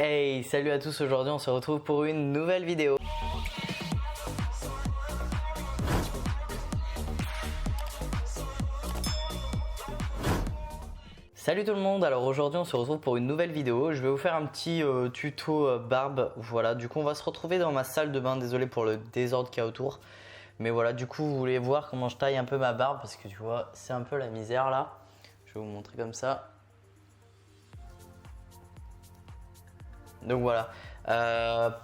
Hey, salut à tous, aujourd'hui on se retrouve pour une nouvelle vidéo. Salut tout le monde, alors aujourd'hui on se retrouve pour une nouvelle vidéo. Je vais vous faire un petit tuto barbe. Voilà, du coup on va se retrouver dans ma salle de bain. Désolé pour le désordre qu'il y a autour. Mais voilà, du coup vous voulez voir comment je taille un peu ma barbe parce que tu vois c'est un peu la misère là. Je vais vous montrer comme ça. Donc voilà,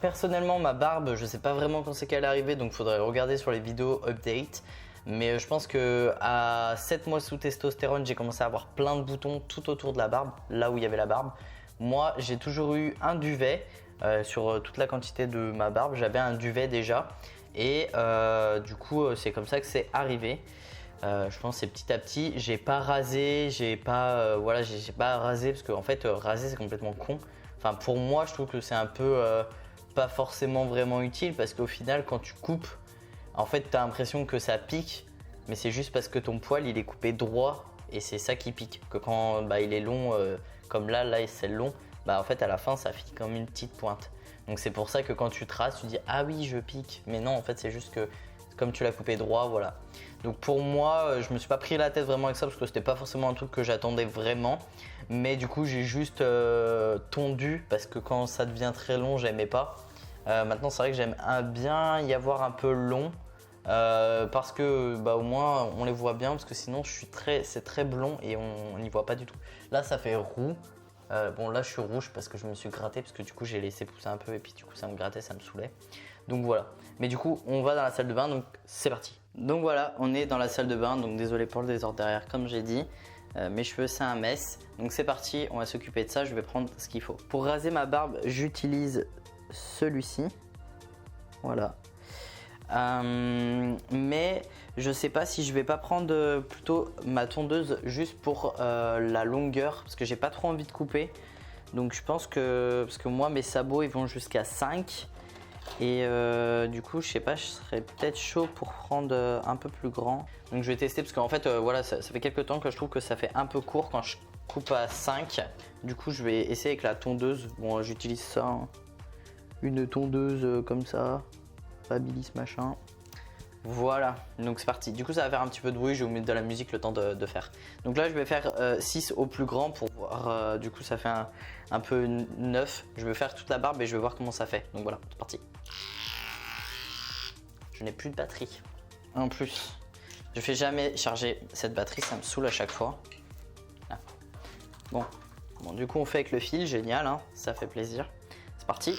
personnellement ma barbe je sais pas vraiment quand c'est qu'elle est arrivée, donc il faudrait regarder sur les vidéos update. Mais je pense que à 7 mois sous testostérone j'ai commencé à avoir plein de boutons tout autour de la barbe, là où il y avait la barbe. Moi j'ai toujours eu un duvet sur toute la quantité de ma barbe, j'avais un duvet déjà. Et du coup c'est comme ça que c'est arrivé. Je pense que c'est petit à petit, j'ai pas rasé, j'ai pas rasé parce qu'en fait raser c'est complètement con. Enfin pour moi je trouve que c'est un peu pas forcément vraiment utile parce qu'au final quand tu coupes, en fait tu as l'impression que ça pique, mais c'est juste parce que ton poil il est coupé droit et c'est ça qui pique. Que quand il est long comme là c'est long, en fait à la fin ça fait comme une petite pointe. Donc c'est pour ça que quand tu traces tu dis ah oui je pique, mais non en fait c'est juste que comme tu l'as coupé droit, voilà. Donc pour moi, je me suis pas pris la tête vraiment avec ça parce que c'était pas forcément un truc que j'attendais vraiment. Mais du coup, j'ai juste tondu parce que quand ça devient très long, j'aimais pas. Maintenant, c'est vrai que j'aime bien y avoir un peu long parce que au moins on les voit bien parce que sinon c'est très blond et on n'y voit pas du tout. Là, ça fait roux. Bon là je suis rouge parce que je me suis gratté parce que du coup j'ai laissé pousser un peu et puis du coup ça me grattait, ça me saoulait. Donc voilà, mais du coup on va dans la salle de bain, donc c'est parti. Donc voilà, on est dans la salle de bain, donc désolé pour le désordre derrière comme j'ai dit. Mes cheveux c'est un mess, donc c'est parti, on va s'occuper de ça, je vais prendre ce qu'il faut. Pour raser ma barbe j'utilise celui-ci, voilà. Mais je sais pas si je vais pas prendre plutôt ma tondeuse juste pour la longueur parce que j'ai pas trop envie de couper. Donc je pense que, parce que moi mes sabots ils vont jusqu'à 5 et du coup je sais pas, je serais peut-être chaud pour prendre un peu plus grand. Donc je vais tester parce qu'en fait voilà ça fait quelques temps que je trouve que ça fait un peu court quand je coupe à 5. Du coup je vais essayer avec la tondeuse. Bon j'utilise ça, hein. Une tondeuse comme ça. Babyliss machin. Voilà, donc c'est parti. Du coup ça va faire un petit peu de bruit, je vais vous mettre de la musique le temps de faire. Donc là je vais faire 6 au plus grand pour voir, du coup ça fait un peu 9. Je vais faire toute la barbe et je vais voir comment ça fait. Donc voilà, c'est parti. Je n'ai plus de batterie. En plus, je fais jamais charger cette batterie, ça me saoule à chaque fois. Là. Bon, du coup on fait avec le fil, génial, hein, ça fait plaisir. C'est parti.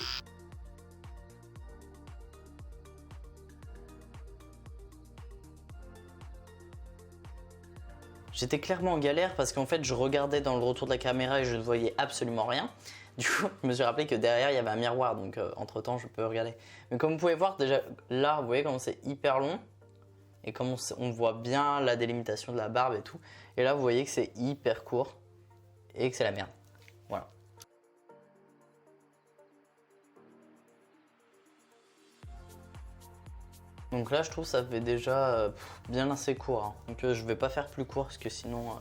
J'étais clairement en galère parce qu'en fait je regardais dans le retour de la caméra et je ne voyais absolument rien. Du coup je me suis rappelé que derrière il y avait un miroir, donc entre temps je peux regarder. Mais comme vous pouvez voir déjà là, vous voyez comment c'est hyper long et comme on voit bien la délimitation de la barbe et tout. Et là vous voyez que c'est hyper court et que c'est la merde. Voilà. Donc là je trouve que ça fait déjà bien assez court, hein. Donc je vais pas faire plus court parce que sinon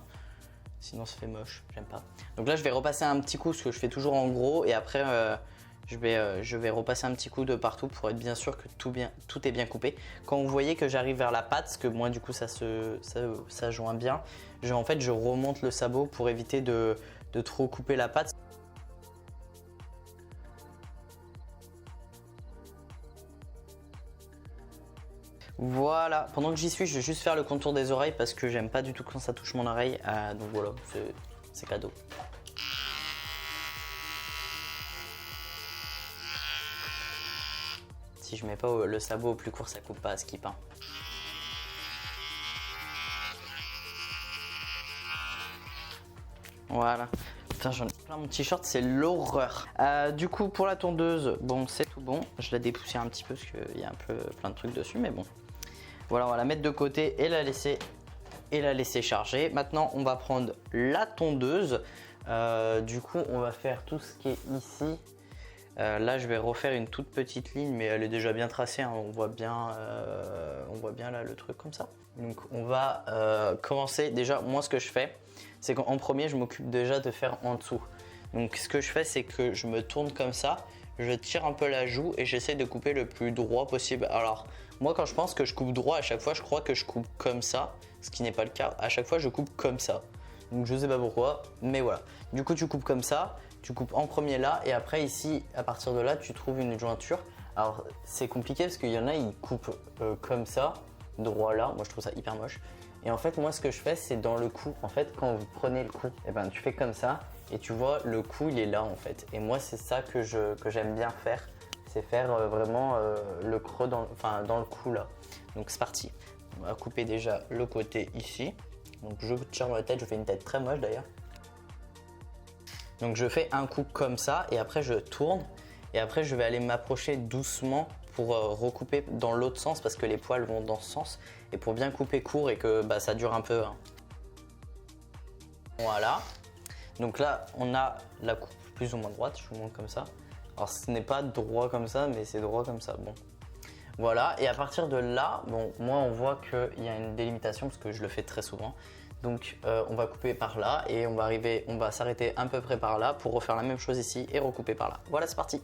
ça fait moche, j'aime pas. Donc là je vais repasser un petit coup, ce que je fais toujours en gros, et après je vais repasser un petit coup de partout pour être bien sûr que tout est bien coupé. Quand vous voyez que j'arrive vers la patte, parce que moi du coup ça joint bien, en fait je remonte le sabot pour éviter de trop couper la patte. Voilà, pendant que j'y suis, je vais juste faire le contour des oreilles parce que j'aime pas du tout quand ça touche mon oreille. Donc voilà, c'est cadeau. Si je mets pas le sabot au plus court, ça coupe pas à skip, hein. Voilà. Putain, j'en ai plein mon t-shirt, c'est l'horreur. Du coup, pour la tondeuse, bon, c'est tout bon. Je la dépoussière un petit peu parce qu'il y a un peu plein de trucs dessus, mais bon. Voilà, on va la mettre de côté et la laisser charger. Maintenant, on va prendre la tondeuse. Du coup, on va faire tout ce qui est ici. Là, je vais refaire une toute petite ligne, mais elle est déjà bien tracée, hein. On voit bien là le truc comme ça. Donc, on va commencer. Déjà, moi, ce que je fais, c'est qu'en premier, je m'occupe déjà de faire en dessous. Donc ce que je fais, c'est que je me tourne comme ça, je tire un peu la joue et j'essaie de couper le plus droit possible. Alors moi quand je pense que je coupe droit à chaque fois, je crois que je coupe comme ça, ce qui n'est pas le cas. À chaque fois je coupe comme ça. Donc je sais pas pourquoi, mais voilà. Du coup tu coupes comme ça, tu coupes en premier là et après ici, à partir de là, tu trouves une jointure. Alors c'est compliqué parce qu'il y en a, ils coupent comme ça, droit là. Moi je trouve ça hyper moche. Et en fait moi ce que je fais, c'est dans le cou. En fait quand vous prenez le cou, et ben tu fais comme ça et tu vois le cou il est là en fait. Et moi c'est ça que j'aime bien faire, c'est faire vraiment le creux dans le cou là. Donc c'est parti. On va couper déjà le côté ici. Donc je tire ma tête, je fais une tête très moche d'ailleurs. Donc je fais un coup comme ça et après je tourne et après je vais aller m'approcher doucement pour recouper dans l'autre sens parce que les poils vont dans ce sens et pour bien couper court et que ça dure un peu. Hein. Voilà. Donc là on a la coupe plus ou moins droite, je vous montre comme ça. Alors ce n'est pas droit comme ça mais c'est droit comme ça. Bon. Voilà, et à partir de là, bon, moi on voit qu'il y a une délimitation parce que je le fais très souvent. Donc on va couper par là et on va s'arrêter à peu près par là pour refaire la même chose ici et recouper par là. Voilà, c'est parti.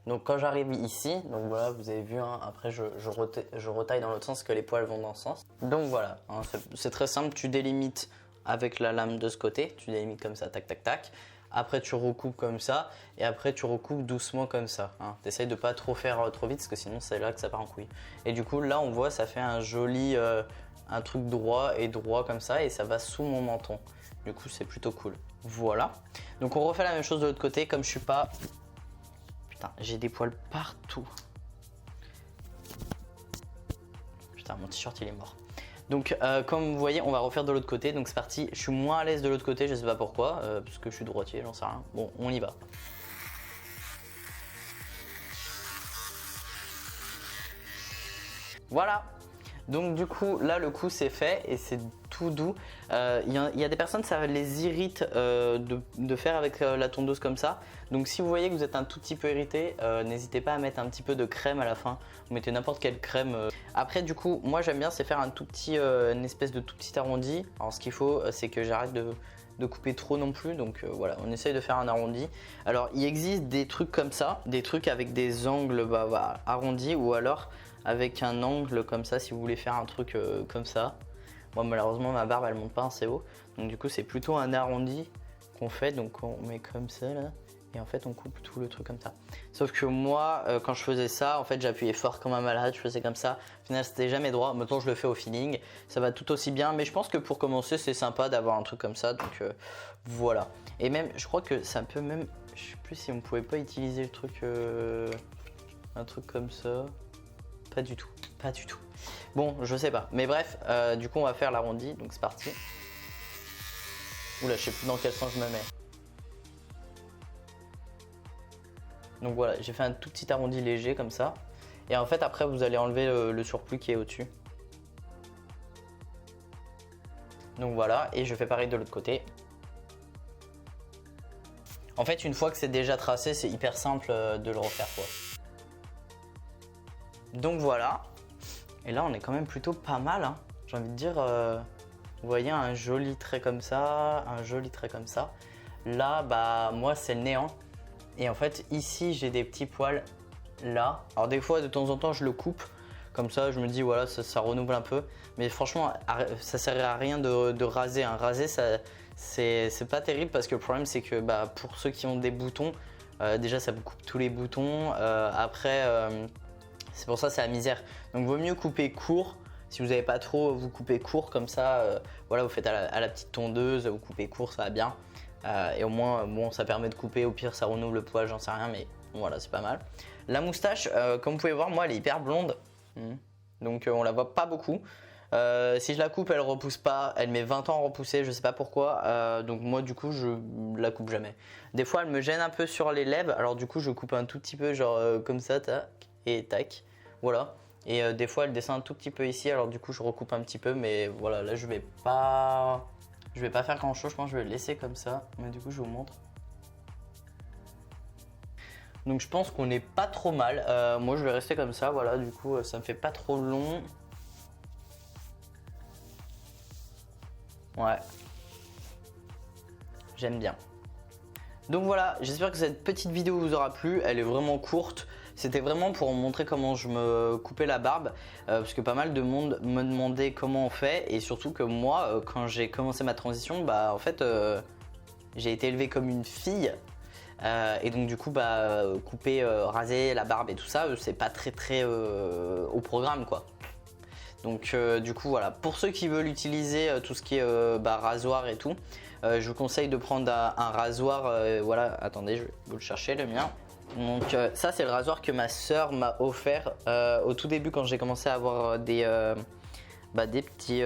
Donc quand j'arrive ici, donc voilà, vous avez vu, hein, après je retaille dans l'autre sens que les poils vont dans ce sens. Donc voilà, hein, c'est très simple, tu délimites avec la lame de ce côté, tu délimites comme ça, tac tac tac. Après tu recoupes comme ça et après tu recoupes doucement comme ça. Hein. T'essayes de pas trop faire trop vite parce que sinon c'est là que ça part en couille. Et du coup là on voit ça fait un joli, un truc droit et droit comme ça et ça va sous mon menton. Du coup c'est plutôt cool. Voilà. Donc on refait la même chose de l'autre côté comme je suis pas... Putain j'ai des poils partout. Putain mon t-shirt il est mort. Donc comme vous voyez on va refaire de l'autre côté, donc c'est parti. Je suis moins à l'aise de l'autre côté, je sais pas pourquoi, parce que je suis droitier, j'en sais rien. Bon on y va. Voilà. Donc du coup là le coup c'est fait et c'est tout doux. Il y a des personnes ça les irrite de faire avec la tondeuse comme ça. Donc si vous voyez que vous êtes un tout petit peu irrité, n'hésitez pas à mettre un petit peu de crème à la fin. Vous mettez n'importe quelle crème. Après du coup moi j'aime bien c'est faire un tout petit, une espèce de tout petit arrondi. Alors ce qu'il faut c'est que j'arrête de couper trop non plus, donc voilà, on essaye de faire un arrondi. Alors il existe des trucs comme ça, des trucs avec des angles arrondis ou alors avec un angle comme ça si vous voulez faire un truc comme ça. Moi malheureusement ma barbe elle monte pas assez haut, donc du coup c'est plutôt un arrondi qu'on fait, donc on met comme ça là et en fait on coupe tout le truc comme ça. Sauf que moi quand je faisais ça en fait j'appuyais fort comme un malade, je faisais comme ça, au final c'était jamais droit. Maintenant je le fais au feeling, ça va tout aussi bien, mais je pense que pour commencer c'est sympa d'avoir un truc comme ça, donc voilà. Et même je crois que ça peut même, je sais plus si on pouvait pas utiliser le truc un truc comme ça. Pas du tout, pas du tout. Bon, je sais pas. Mais bref, du coup, on va faire l'arrondi. Donc, c'est parti. Oula, je sais plus dans quel sens je me mets. Donc voilà, j'ai fait un tout petit arrondi léger comme ça. Et en fait, après, vous allez enlever le surplus qui est au-dessus. Donc voilà, et je fais pareil de l'autre côté. En fait, une fois que c'est déjà tracé, c'est hyper simple de le refaire, quoi. Donc voilà, et là on est quand même plutôt pas mal, hein. J'ai envie de dire, vous voyez un joli trait comme ça, un joli trait comme ça. Là, bah moi c'est le néant, et en fait ici j'ai des petits poils là. Alors des fois de temps en temps je le coupe, comme ça je me dis voilà ça renouvelle un peu. Mais franchement ça sert à rien de raser, hein. Raser ça c'est pas terrible parce que le problème c'est que pour ceux qui ont des boutons, déjà ça vous coupe tous les boutons, après... c'est pour ça c'est la misère. Donc vaut mieux couper court. Si vous n'avez pas trop, vous coupez court comme ça. Voilà, vous faites à la petite tondeuse, vous coupez court, ça va bien. Et au moins, bon, ça permet de couper. Au pire, ça renouvelle le poil, j'en sais rien, mais voilà, c'est pas mal. La moustache, comme vous pouvez voir, moi, elle est hyper blonde. Donc on la voit pas beaucoup. Si je la coupe, elle repousse pas. Elle met 20 ans à repousser, je sais pas pourquoi. Donc moi, du coup, je la coupe jamais. Des fois, elle me gêne un peu sur les lèvres. Alors du coup, je coupe un tout petit peu, genre comme ça, tac et tac. Voilà. Et des fois, elle descend un tout petit peu ici. Alors du coup, je recoupe un petit peu, mais voilà, là, je vais pas faire grand chose. Je pense que je vais le laisser comme ça. Mais du coup, je vous montre. Donc je pense qu'on n'est pas trop mal. Moi, je vais rester comme ça. Voilà, du coup, ça me fait pas trop long. Ouais. J'aime bien. Donc voilà, j'espère que cette petite vidéo vous aura plu. Elle est vraiment courte. C'était vraiment pour vous montrer comment je me coupais la barbe. Parce que pas mal de monde me demandait comment on fait. Et surtout que moi, quand j'ai commencé ma transition, bah en fait, j'ai été élevé comme une fille. Et donc du coup, bah, couper, raser la barbe et tout ça, c'est pas très au programme quoi. Donc du coup voilà, pour ceux qui veulent utiliser tout ce qui est rasoir et tout, je vous conseille de prendre un rasoir, voilà, attendez, je vais vous le chercher le mien. Donc ça c'est le rasoir que ma soeur m'a offert au tout début quand j'ai commencé à avoir des petits,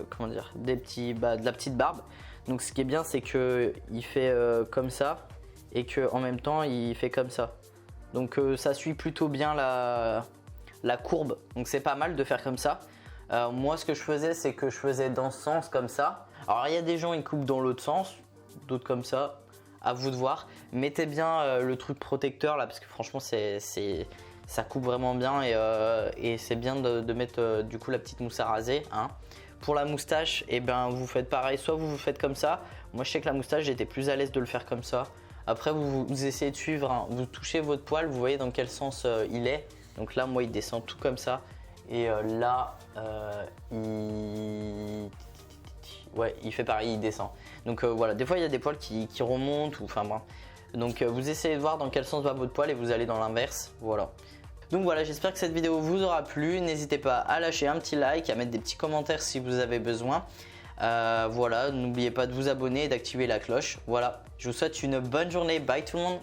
comment dire, de la petite barbe. Donc ce qui est bien c'est que il fait comme ça et que en même temps il fait comme ça. Donc ça suit plutôt bien la courbe, donc c'est pas mal de faire comme ça. Moi ce que je faisais c'est que je faisais dans ce sens comme ça. Alors il y a des gens ils coupent dans l'autre sens, d'autres comme ça, à vous de voir. Mettez bien le truc protecteur là parce que franchement ça coupe vraiment bien et c'est bien de mettre du coup la petite mousse à raser hein. Pour la moustache, et ben vous faites pareil, soit vous faites comme ça. Moi je sais que la moustache j'étais plus à l'aise de le faire comme ça. Après vous essayez de suivre, hein. Vous touchez votre poil, vous voyez dans quel sens il est. Donc là moi il descend tout comme ça. Et là il fait pareil, il descend. Donc voilà, des fois il y a des poils qui remontent ou enfin bon. Donc vous essayez de voir dans quel sens va votre poil et vous allez dans l'inverse. Voilà. Donc voilà, j'espère que cette vidéo vous aura plu. N'hésitez pas à lâcher un petit like, à mettre des petits commentaires si vous avez besoin. Voilà, n'oubliez pas de vous abonner et d'activer la cloche. Voilà, je vous souhaite une bonne journée. Bye tout le monde.